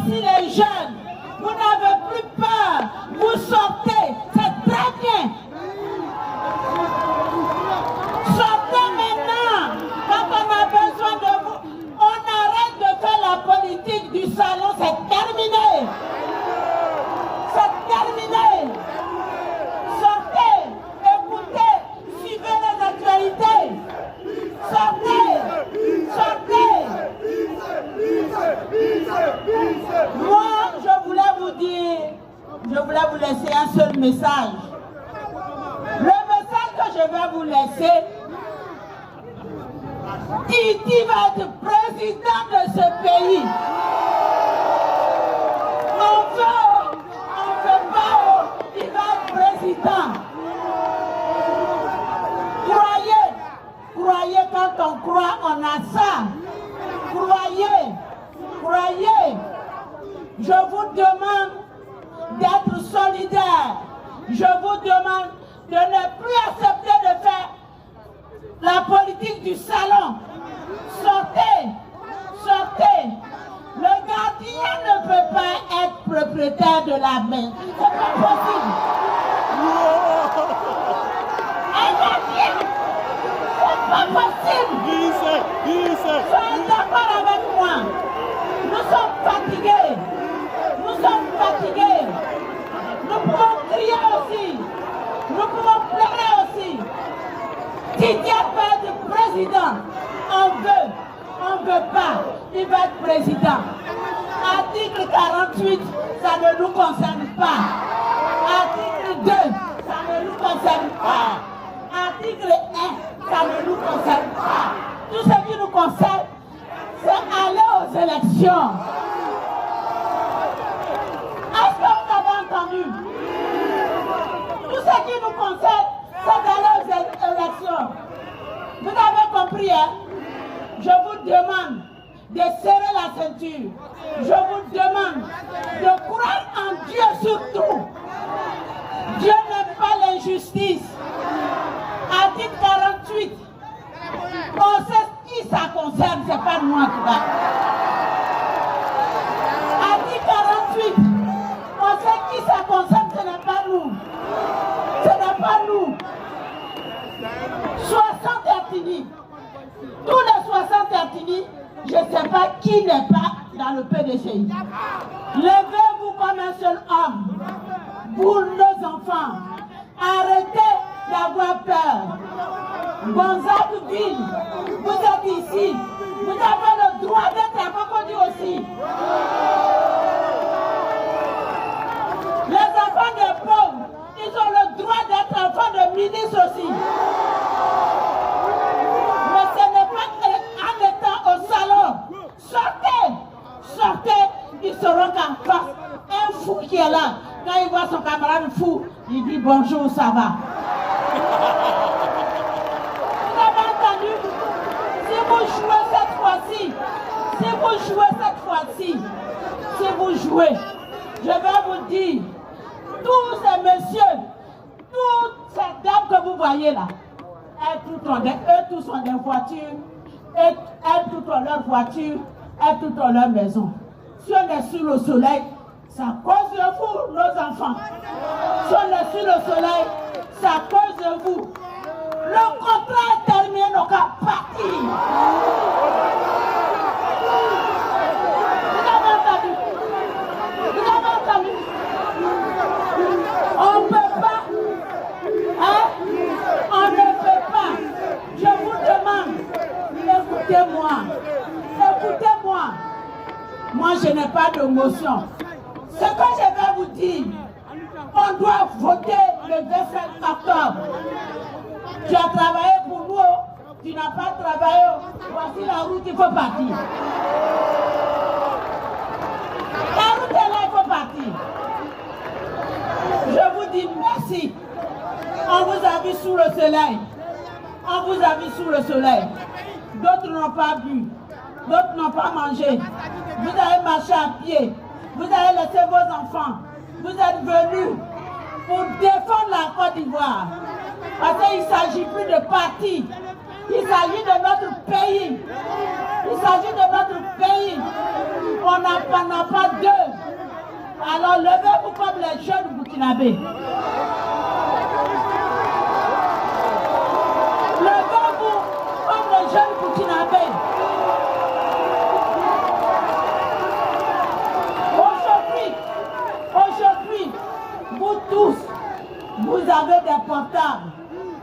Voici les jeunes. Vous n'avez plus peur. Vous sortez. C'est très bien. Sortez maintenant. Quand on a besoin de vous, on arrête de faire la politique du salon. C'est terminé. C'est terminé. Sortez. Écoutez. Suivez les actualités. Sortez. Sortez. Moi, je voulais vous dire, je voulais vous laisser un seul message. Le message que je vais vous laisser, Titi va être président de ce pays. On veut pas, il va être président. Croyez quand on croit, on a ça. Croyez. Je vous demande d'être solidaire. Je vous demande de ne plus accepter de faire la politique du salon. Sortez. Le gardien ne peut pas être propriétaire de la main. C'est pas possible. Un gardien, c'est pas possible. Soyez d'accord avec moi. Nous sommes fatigués. Nous pouvons crier aussi. Nous pouvons pleurer aussi. Titi peut être président. On veut pas. Il va être président. Article 48, ça ne nous concerne pas. Article 2, ça ne nous concerne pas. Article 1, ça ne nous concerne pas. Tout ce qui nous concerne, c'est aller aux élections. Est-ce que vous avez entendu? Tout ce qui nous concerne, c'est d'aller aux élections. Vous avez compris, hein? Je vous demande de serrer la ceinture. Je vous demande de croire en Dieu surtout. Dieu n'aime pas l'injustice. Article 48. On sait qui ça concerne, c'est pas nous qui va. Article 48. On sait qui ça concerne, ce n'est pas nous. Ce n'est pas nous. 60 Ertini. Tous les 60 Ertini, je ne sais pas qui n'est pas dans le PDCI. Levez-vous comme un seul homme pour nos enfants. Arrêtez d'avoir peur. Gonzague-Ville, vous êtes ici. Vous avez le droit d'être à Cocody aussi. Les enfants des pauvres, ils ont le droit d'être enfants de ministres aussi. Mais ce n'est pas en étant au salon. Sortez, ils sauront qu'en face, un fou qui est là, quand il voit son camarade fou, il dit bonjour, ça va. Vous avez entendu? Si vous jouez cette fois-ci, je vais vous dire, tous ces messieurs, toutes ces dames que vous voyez là, eux tous ont des voitures, elles toutes ont leur voiture, elles toutes ont leur maison. Si on est sur le soleil, c'est à cause de vous, nos enfants. Si on est sur le soleil, c'est à cause de vous. Le contrat est terminé, nos cas partis. Vous avez entendu? On ne peut pas. Hein? On ne peut pas. Je vous demande, écoutez-moi. Moi, je n'ai pas d'émotion. Ce que je vais vous dire, on doit voter le 25 octobre. Tu as travaillé pour nous, tu n'as pas travaillé. Voici la route, il faut partir. La route est là, il faut partir. Je vous dis merci. On vous a vu sous le soleil. D'autres n'ont pas bu. D'autres n'ont pas mangé. Vous avez marché à pied. Vous avez laissé vos enfants. Vous êtes venus pour défendre la Côte d'Ivoire. Parce qu'il ne s'agit plus de parti. Il s'agit de notre pays. On n'a pas deux. Alors levez-vous comme les jeunes burkinabés. Levez-vous comme les jeunes burkinabés. Aujourd'hui, vous tous, vous avez des portables.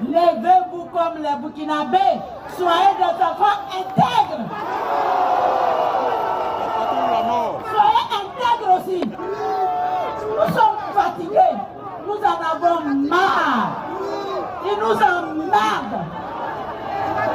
Levez-vous comme les burkinabés. Soyez des enfants intègres.